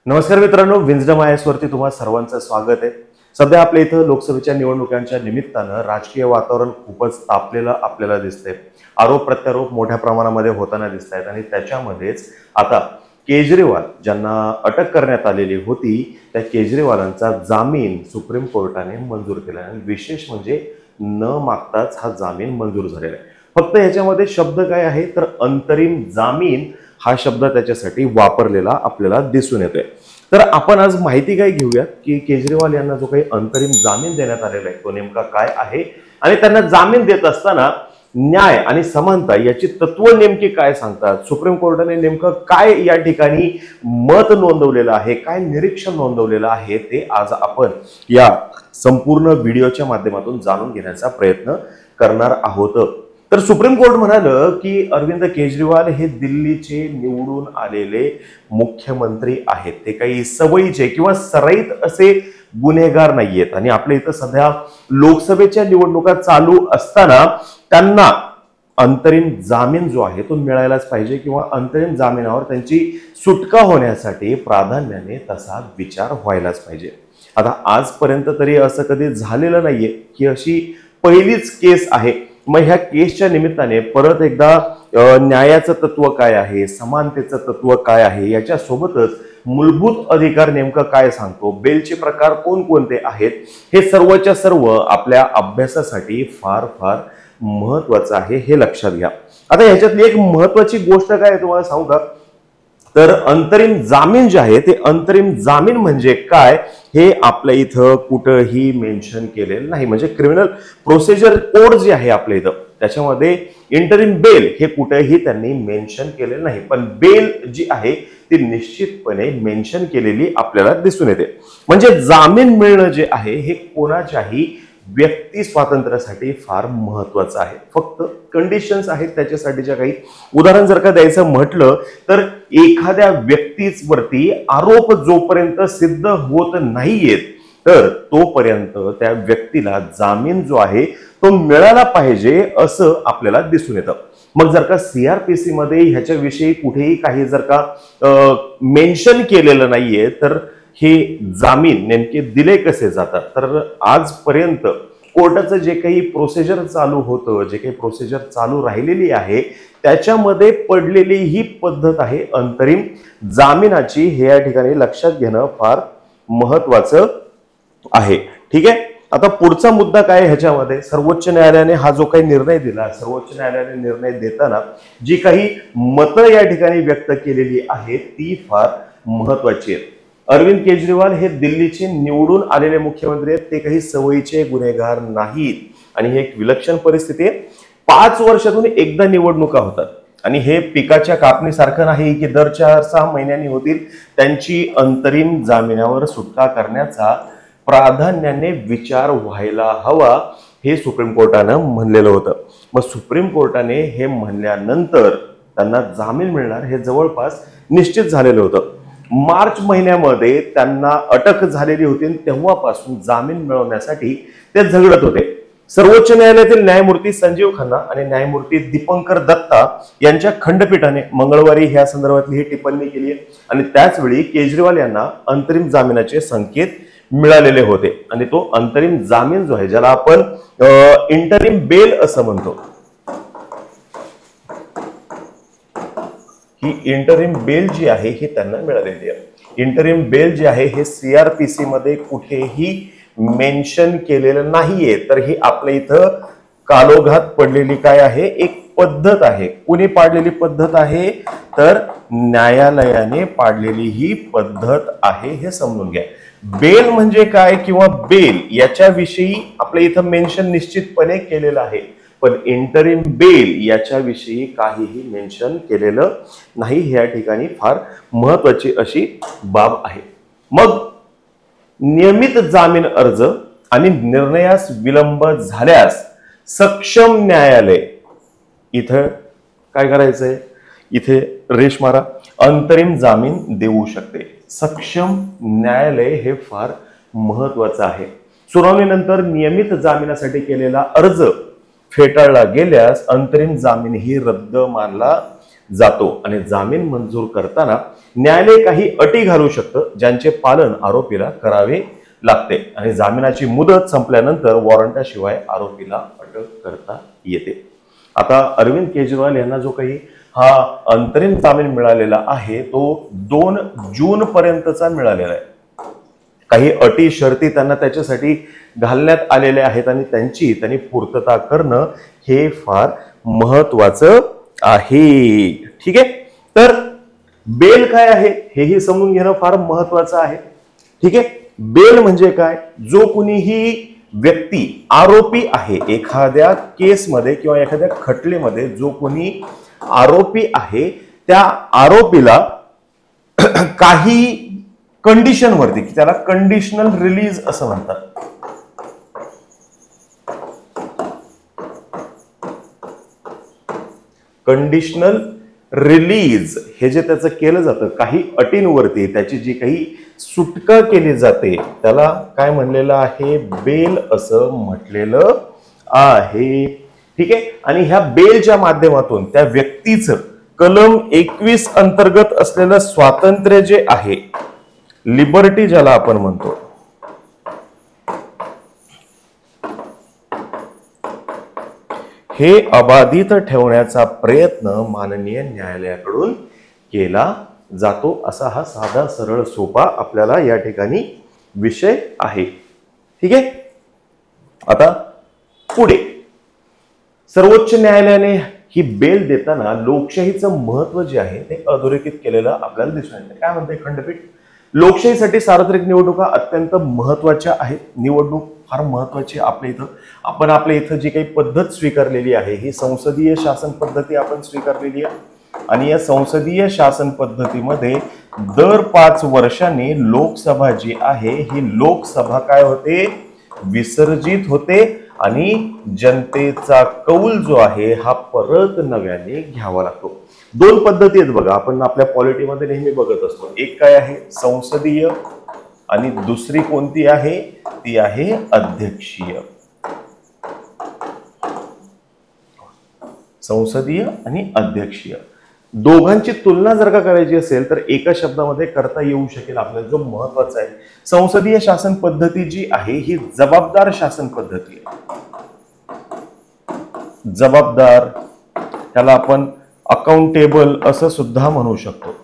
नमस्कार मित्रांनो, विंजडम आयएस वरती तुम्हा सर्वांचं स्वागत आहे। सध्या आपल्या इथं लोकसभेच्या निवडणुकांच्या निमित्तानं राजकीय वातावरण खूपच तापलेलं आपल्याला दिसतंय। आरोप प्रत्यारोप मोठ्या प्रमाणामध्ये होताना दिसत आहेत आणि त्याच्यामध्येच आता केजरीवाल ज्यांना अटक करण्यात आलेली होती त्या केजरीवालांचा जामीन सुप्रीम कोर्टाने मंजूर केला आणि विशेष म्हणजे न मागताच हा जामीन मंजूर झालेला आहे। फक्त याच्यामध्ये शब्द काय आहे तर अंतरिम जामीन हा शब्द त्याच्यासाठी वापरलेला आपल्याला दिसून येतोय। तर आपण आज माहिती काय घेऊयात की केजरीवाल यांना जो काही अंतरिम जामीन देण्यात आलेला आहे तो नेमका काय आहे आणि त्यांना जामीन देत असताना न्याय आणि समानता याची तत्व नेमकी काय सांगतात, सुप्रीम कोर्टाने नेमकं काय या ठिकाणी मत नोंदवलेलं आहे, काय निरीक्षण नोंदवलेलं आहे ते आज आपण या संपूर्ण व्हिडिओच्या माध्यमातून जाणून घेण्याचा प्रयत्न करणार आहोत। तर सुप्रीम कोर्ट म्हणालं की अरविंद केजरीवाल हे दिल्लीचे निवडून आलेले मुख्यमंत्री आहेत, ते काही सवयीचे किंवा सराईत असे गुन्हेगार नाहीयेत आणि आपल्या इथं सध्या लोकसभेच्या निवडणुका चालू असताना त्यांना अंतरिम जामीन जो आहे तो मिळायलाच पाहिजे किंवा अंतरिम जामिनावर त्यांची सुटका होण्यासाठी प्राधान्याने तसा विचार व्हायलाच पाहिजे। आता आजपर्यंत तरी असं कधी झालेलं नाहीये की अशी पहिलीच केस आहे। मग ह्या केसच्या निमित्ताने परत एकदा न्यायाचं तत्व काय आहे, समानतेचं तत्व काय आहे, याच्या सोबतच मूलभूत अधिकार नेमकं काय सांगतो, बेलचे प्रकार कोणकोणते आहेत, हे सर्वच्या सर्व आपल्या अभ्यासासाठी फार फार महत्वाचं आहे हे लक्षात घ्या। आता ह्याच्यातली एक महत्वाची गोष्ट काय आहे तुम्हाला सांगू का, तर अंतरिम जामीन जे आहे ते अंतरिम जामीन म्हणजे काय हे आपल्या इथं कुठंही मेन्शन केलेलं नाही। म्हणजे क्रिमिनल प्रोसिजर कोड जे आहे आपल्या इथं त्याच्यामध्ये इंटरिम बेल हे कुठेही त्यांनी मेन्शन केलेलं नाही, पण बेल जी आहे ती निश्चितपणे मेन्शन केलेली आपल्याला दिसून येते। म्हणजे जामीन मिळणं जे आहे हे कोणाच्याही व्यक्ती स्वातंत्र्यासाठी फार महत्वाचं आहे। फक्त कंडिशन्स आहेत त्याच्यासाठीच्या काही। उदाहरण जर का द्यायचं म्हटलं तर एखाद्या व्यक्तीवरती आरोप जोपर्यंत सिद्ध होत नाहीयेत तर तोपर्यंत त्या व्यक्तीला जामीन जो आहे तो मिळाला पाहिजे असं आपल्याला दिसून येतं। मग जर का सीआरपीसी मध्ये ह्याच्याविषयी कुठेही काही जर का मेन्शन केलेलं नाहीये तर हे जामीन नेमके दिले कसे जातात, तर आजपर्यंत कोर्टाचं जे काही प्रोसिजर चालू होतं, जे काही प्रोसिजर चालू राहिलेली आहे त्याच्यामध्ये पडलेली ही पद्धत आहे अंतरिम जामिनाची, हे या ठिकाणी लक्षात घेणं फार महत्वाचं आहे। ठीक आहे, आता पुढचा मुद्दा काय ह्याच्यामध्ये, सर्वोच्च न्यायालयाने हा जो काही निर्णय दिला, सर्वोच्च न्यायालयाने निर्णय देताना जी काही मतं या ठिकाणी व्यक्त केलेली आहेत ती फार महत्वाची आहेत। अरविंद केजरीवाल हे दिल्लीचे निवडून आलेले मुख्यमंत्री आहेत, ते काही सवयीचे गुन्हेगार नाहीत आणि ही एक विलक्षण परिस्थिती आहे। 5 वर्षातून एकदा निवडणुका होतात आणि हे पिकाच्या कापणीसारखं नाही की दर 4-6 महिन्यांनी होतील। त्यांची अंतरिम जामिनावर सुटका करण्याचा प्राधान्याने विचार व्हायला हवा हे सुप्रीम कोर्टानं म्हणलेलं होतं। मग सुप्रीम कोर्टाने हे म्हणल्यानंतर त्यांना जामीन मिळणार हे जवळपास निश्चित झालेलं होतं। मार्च महिन्यामध्ये त्यांना अटक झालेली होती, तेव्हापासून जामीन मिळवण्यासाठी ते झगडत होते। सर्वोच्च न्यायालयातील न्यायमूर्ती संजीव खन्ना आणि न्यायमूर्ती दीपंकर दत्ता यांच्या खंडपीठाने मंगळवारी ह्या संदर्भातली ही टिप्पणी केली आहे आणि त्याच वेळी केजरीवाल यांना अंतरिम जामिनाचे संकेत मिळालेले होते आणि तो अंतरिम जामीन जो आहे ज्याला आपण इंटरिम बेल असं म्हणतो, ही इंटरिम बेल जी आहे ही त्यांना मिळालेली आहे। इंटरिम बेल जी आहे हे सीआरपीसी मध्ये कुठेही मेन्शन केलेलं नाहीये, तर ही आपल्या इथं कालोघात पडलेली काय आहे, एक पद्धत आहे। कुणी पाडलेली पद्धत आहे तर न्यायालयाने पाडलेली ही पद्धत आहे, हे समजून घ्या। बेल म्हणजे काय किंवा बेल याच्याविषयी आपल्या इथं मेन्शन निश्चितपणे केलेलं आहे, पण इंटरिम बेल याच्याविषयी काहीही मेन्शन केलेलं नाही। हे या ठिकाणी फार महत्वाची अशी बाब आहे। मग नियमित जामीन अर्ज आणि निर्णयास विलंब झाल्यास सक्षम न्यायालय इथं काय करायचंय, इथे रेश मारा, अंतरिम जामीन देऊ शकते। सक्षम न्यायालय हे फार महत्वाचं आहे। सुनावणीनंतर नियमित जामिनासाठी केलेला अर्ज फेटाळला गेल्यास अंतरिम जामीन ही रद्द मानला जातो आणि जामीन मंजूर करताना न्यायालय काही अटी घालू शकतं, ज्यांचे पालन आरोपीला करावे लागते आणि जामिनाची मुदत संपल्यानंतर वॉरंटाशिवाय आरोपीला अटक करता येते. आता अरविंद केजरीवाल यांना जो काही हा अंतरिम जामीन मिळालेला आहे तो 2 जून पर्यंतचा मिळालेला आहे. काही अटी शर्ती त्यांना त्याच्यासाठी घालण्यात आलेल्या आहेत आणि त्यांनी पूर्तता करणं हे फार महत्वाचं आहे. ठीक आहे, तर बेल काय आहे हेही समजून घेणं फार महत्वाचं आहे. ठीक आहे, बेल म्हणजे काय? जो कुणीही व्यक्ती आरोपी आहे एखाद्या केसमध्ये किंवा एखाद्या खटलेमध्ये, जो कोणी आरोपी आहे त्या आरोपीला काही कंडिशन वरती, त्याला कंडिशनल रिलीज असं म्हणतात. कंडिशनल रिलीज हे जे त्याचं केलं जातं काही अटींवरती, त्याची जी काही सुटका केली जाते त्याला काय म्हणलेलं आहे? बेल असं म्हटलेलं आहे. ठीक आहे, आणि ह्या बेलच्या माध्यमातून त्या व्यक्तीचं कलम 21 अंतर्गत असलेलं स्वातंत्र्य जे आहे, लिबर्टी ज्याला आपण म्हणतो, हे अबाधित ठेवण्याचा प्रयत्न माननीय न्यायालयाकडून केला जातो. असा हा साधा सरळ सोपा आपल्याला या ठिकाणी विषय आहे. ठीक आहे, आता पुढे सर्वोच्च न्यायालयाने ही बेल देताना लोकशाहीचं महत्व जे आहे ते अधोरेखित केलेलं आपल्याला दिसून येतं. काय म्हणते खंडपीठ? लोकशाहीसाठी सार्वत्रिक निवडणुका अत्यंत महत्वाच्या आहेत. निवडणूक फार महत्वाची आपण आपल्या इथं जी काही पद्धत स्वीकारलेली आहे ही संसदीय शासन पद्धती आपण स्वीकारलेली आहे आणि या संसदीय शासन पद्धतीमध्ये दर 5 वर्षांनी लोकसभा जी आहे ही लोकसभा काय होते? विसर्जित होते आणि जनतेचा कौल जो आहे हा परत नव्याने घ्यावा लागतो. 2 पद्धती आहेत बघा, आपण आपल्या पॉलिटीमध्ये नेहमी बघत असतो. एक काय आहे? संसदीय, आणि दुसरी कोणती आहे? ती आहे अध्यक्षीय. संसदीय आणि अध्यक्षीय दोघांची तुलना जर का करायची असेल तर एका शब्दामध्ये करता येऊ शकेल आपल्याला, जो महत्वाचा आहे. संसदीय शासन पद्धती जी आहे ही जबाबदार शासन पद्धती आहे. जबाबदार, त्याला आपण अकाउंटेबल असं सुद्धा म्हणू शकतो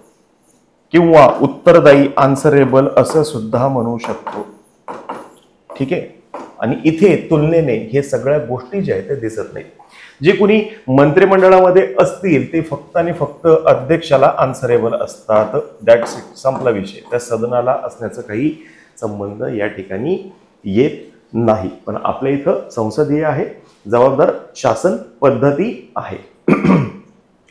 किंवा उत्तरदायी, आन्सरेबल असं सुद्धा म्हणू शकतो. ठीक आहे, आणि इथे तुलनेने हे सगळ्या गोष्टी ज्या आहेत ते दिसत नाही. जे कुणी मंत्रिमंडळामध्ये असतील ते फक्त आणि फक्त अध्यक्षाला आन्सरेबल असतात. दॅट्स इट, संपला विषय. त्या सदनाला असण्याचा काही संबंध या ठिकाणी येत नाही. पण आपल्या इथं संसदीय आहे, जबाबदार शासन पद्धती आहे.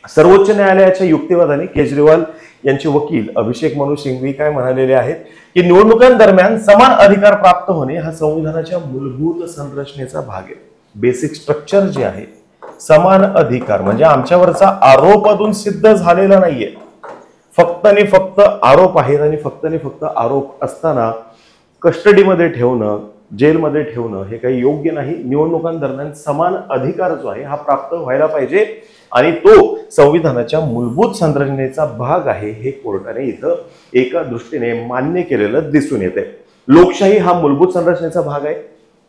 सर्वोच्च न्यायालयाच्या युक्तिवादाने केजरीवाल यांचे वकील अभिषेक मनु सिंघवी काय म्हणालेले आहेत की निवडणुकांदरम्यान समान अधिकार प्राप्त होणे हा संविधानाच्या मूलभूत संरचनेचा भाग आहे. बेसिक स्ट्रक्चर जे आहे, समान अधिकार म्हणजे आमच्यावरचा आरोप अजून सिद्ध झालेला नाहीये, फक्त आणि फक्त आरोप आहेत आणि फक्त आरोप असताना कस्टडीमध्ये ठेवणं, जेलमध्ये ठेवणं हे काही योग्य नाही. निवडणुकांदरम्यान समान अधिकार जो आहे हा प्राप्त व्हायला पाहिजे आणि तो संविधानाच्या मूलभूत संरचनेचा भाग आहे हे कोर्टाने इथं एका दृष्टीने मान्य केलेलं दिसून येते. लोकशाही हा मूलभूत संरचनेचा भाग आहे.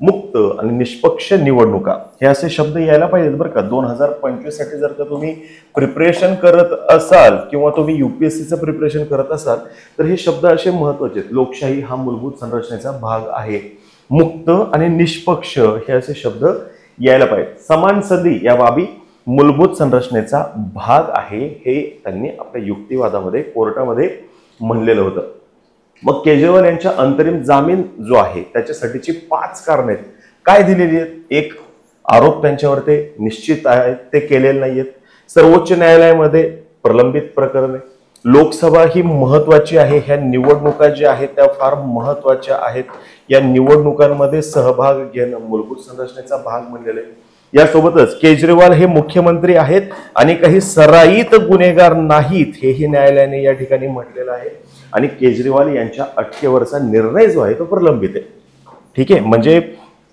मुक्त आणि निष्पक्ष निवडणुका हे असे शब्द यायला पाहिजेत बरं का. 2025 साठी जर का तुम्ही प्रिपरेशन करत असाल किंवा तुम्ही UPSCचं प्रिपरेशन करत असाल तर हे शब्द असे महत्वाचे आहेत. लोकशाही हा मूलभूत संरचनेचा भाग आहे. मुक्त आणि निष्पक्ष हे असे शब्द यायला पाहिजेत. समान संधी या बाबी मूलभूत संरचनेचा भाग आहे हे त्यांनी आपल्या युक्तिवादामध्ये कोर्टामध्ये म्हणलेलं होतं. मग केजरीवाल यांच्या अंतरिम जामीन जो आहे त्याच्यासाठीची 5 कारणे आहेत. काय दिलेली आहेत? एक, आरोप त्यांच्यावर ते निश्चित आहेत, ते केलेले नाहीयेत. सर्वोच्च न्यायालयामध्ये प्रलंबित प्रकरण आहे. लोकसभा ही महत्वाची आहे. ह्या निवडणुका ज्या आहेत त्या फार महत्वाच्या आहेत. या निवडणुकांमध्ये सहभाग घेणं मूलभूत संरचनेचा भाग म्हणलेला आहे. यासोबतच केजरीवाल हे मुख्यमंत्री आहेत आणि काही सराईत गुन्हेगार नाहीत हेही न्यायालयाने या ठिकाणी म्हटलेलं आहे. आणि केजरीवाल यांच्या अटकेवरचा निर्णय जो आहे तो प्रलंबित आहे. ठीक आहे, म्हणजे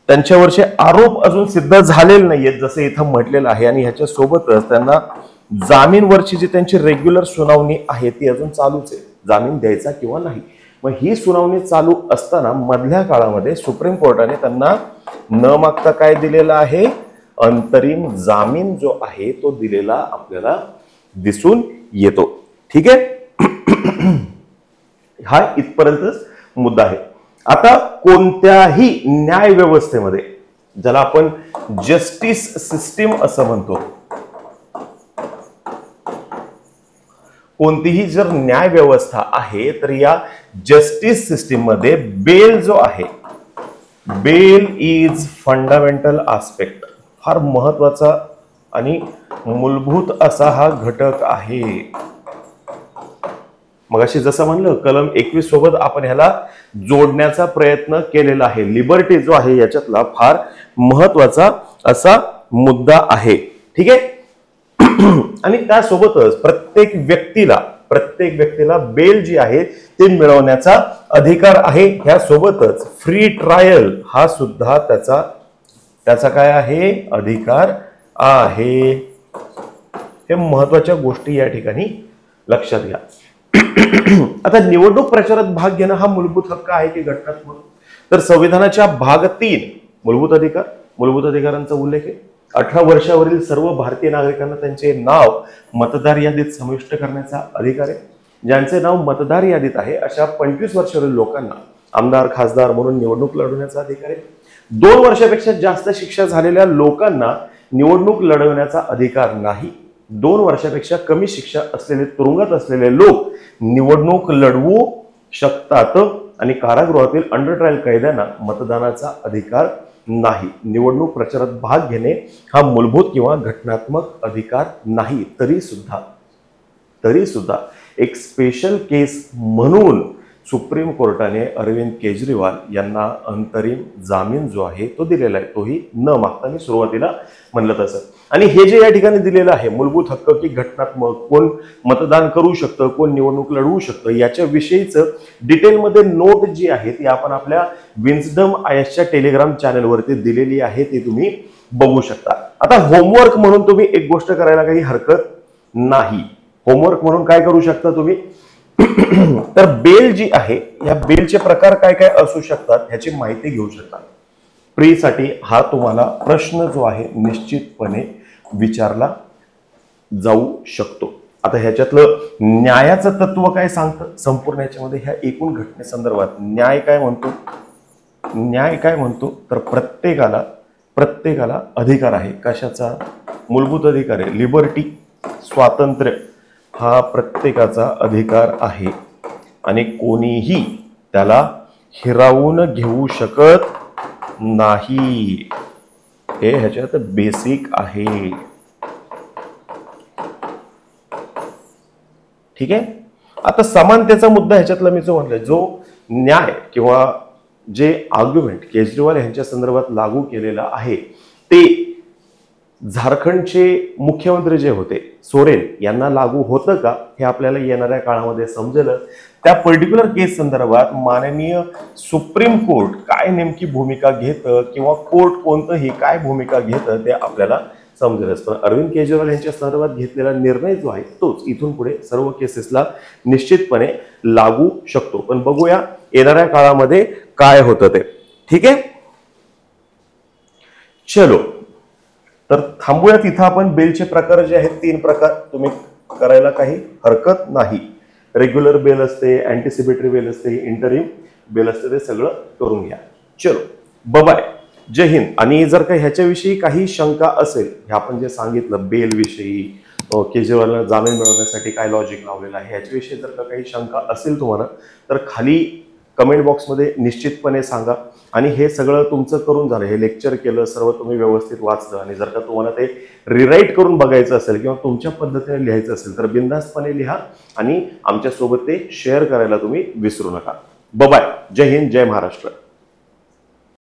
त्यांच्यावरचे आरोप अजून सिद्ध झालेले नाहीयेत जसं इथं म्हटलेलं आहे. आणि ह्याच्या सोबतच त्यांना जामीनवरची जी त्यांची रेग्युलर सुनावणी आहे ती अजून चालूच आहे, जामीन द्यायचा किंवा नाही. मग ही सुनावणी चालू असताना मधल्या काळामध्ये सुप्रीम कोर्टाने त्यांना न मागता काय दिलेलं आहे, अंतरिम जामीन जो आहे तो दिलेला आपल्याला दिसून येतो. ठीक आहे, हा इथपर्यंतच मुद्दा आहे. आता कोणत्याही न्याय व्यवस्थेमध्ये, ज्याला आपण जस्टिस सिस्टीम असं म्हणतो, कोणतीही जर न्याय व्यवस्था आहे तर या जस्टिस सिस्टीम मध्ये बेल जो आहे, बेल इज फंडामेंटल आस्पेक्ट, फार महत्वाचा आणि मूलभूत असा हा घटक आहे. मगाशी जसं म्हणलं कलम 21 सोबत आपण ह्याला जोडण्याचा प्रयत्न केलेला आहे. लिबर्टी जो आहे याच्यातला फार महत्वाचा असा मुद्दा आहे. ठीक आहे, आणि त्यासोबतच प्रत्येक व्यक्तीला बेल जी आहे ते मिळवण्याचा अधिकार आहे. ह्या सोबतच फ्री ट्रायल हा सुद्धा त्याचा काय आहे, अधिकार आहे. हे महत्वाच्या गोष्टी या ठिकाणी लक्षात घ्या. आता निवडणूक प्रचारात भाग घेणं हा मूलभूत हक्क आहे की घटनात्मक, तर संविधानाच्या भाग 3 मूलभूत अधिकारांचा उल्लेख आहे. 18 वर्षावरील सर्व भारतीय नागरिकांना त्यांचे नाव मतदार यादीत समाविष्ट करण्याचा अधिकार आहे. ज्यांचे नाव मतदार यादीत आहे अशा 25 वर्षावरील लोकांना आमदार खासदार म्हणून निवडणूक लढवण्याचा अधिकार आहे. 2 वर्षापेक्षा जास्त शिक्षा झालेल्या लोकांना निवडणूक लढवण्याचा अधिकार नाही. 2 वर्षापेक्षा कमी शिक्षा असलेले, तुरुंगात असलेले लोक निवडणूक लढवू शकतात आणि कारागृहातील अंडर ट्रायल कैद्यांना मतदानाचा अधिकार नाही. निवडणूक प्रचारात भाग घेणे हा मूलभूत किंवा घटनात्मक अधिकार नाही. तरी सुद्धा एक स्पेशल केस म्हणून सुप्रीम कोर्टाने अरविंद केजरीवाल यांना अंतरिम जामीन जो आहे तो दिलेला आहे, तोही न मागता. मी सुरुवातीला म्हणलं तसं. आणि हे जे या ठिकाणी दिलेलं आहे मूलभूत हक्क की घटनात्मक, कोण मतदान करू शकतं, कोण निवडणूक लढवू शकतं, याच्या विषयीचं डिटेलमध्ये नोट जी आहे ती आपण आपल्या विन्सडम आयसच्या टेलिग्राम चॅनलवरती दिलेली आहे, ती तुम्ही बघू शकता. आता होमवर्क म्हणून तुम्ही एक गोष्ट करायला काही हरकत नाही. होमवर्क म्हणून काय करू शकता तुम्ही, तर बेल जी आहे या बेलचे प्रकार काय काय असू शकतात ह्याची माहिती घेऊ शकता. प्रीसाठी हा तुम्हाला प्रश्न जो आहे निश्चितपणे विचारला जाऊ शकतो. आता ह्याच्यातलं न्यायाचं तत्व काय सांगतं संपूर्ण याच्यामध्ये, ह्या एकूण घटनेसंदर्भात न्याय काय म्हणतो, तर प्रत्येकाला अधिकार आहे. कशाचा, मूलभूत अधिकार आहे. लिबर्टी, स्वातंत्र्य हा प्रत्येकाचा अधिकार आहे आणि कोणीही त्याला हिरावून घेऊ शकत नाही. हे ह्याच्यात बेसिक आहे. ठीक आहे, आता समानतेचा मुद्दा ह्याच्यातला मी जो म्हणलं, जो न्याय किंवा जे आर्ग्युमेंट केजरीवाल यांच्या संदर्भात लागू केलेला आहे ते झारखंडचे मुख्यमंत्री जे होते सोरेन यांना लागू होतं का हे आपल्याला येणाऱ्या काळामध्ये समजेल. त्या पर्टिक्युलर केस संदर्भात माननीय सुप्रीम कोर्ट काय नेमकी भूमिका घेतं किंवा कोर्ट कोणतंही काय भूमिका घेतं ते आपल्याला समजेलच. पण अरविंद केजरीवाल यांच्या संदर्भात घेतलेला निर्णय जो आहे तोच इथून पुढे सर्व केसेसला निश्चितपणे लागू शकतो. पण बघूया येणाऱ्या काळामध्ये काय होतं ते. ठीक आहे, चलो तर थांबूयात इथं. आपण बेलचे प्रकार जे आहेत 3 प्रकार तुम्ही करायला काही हरकत नाही. रेग्युलर बेल असते, अँटिसिपेटरी बेल असते, इंटरिम बेल असते, ते सगळं करून घ्या. चलो बाय, जय हिंद. आणि जर का ह्याच्याविषयी काही शंका असेल, हे आपण जे सांगितलं बेल विषयी, केजरीवालला जामीन मिळवण्यासाठी काय लॉजिक लावलेलं आहे, ह्याच्याविषयी जर का काही शंका असेल तुम्हाला तर खाली कमेंट बॉक्समध्ये निश्चितपणे सांगा. आणि हे सगळं तुमचं करून झालं, हे लेक्चर केलं, सर्व तुम्ही व्यवस्थित वाचलं आणि जर का तुम्हाला ते रिराईट करून बघायचं असेल किंवा तुमच्या पद्धतीने लिहायचं असेल तर बिनधास्तपणे लिहा आणि आमच्यासोबत ते शेअर करायला तुम्ही विसरू नका. बाय, जय हिंद, जय महाराष्ट्र.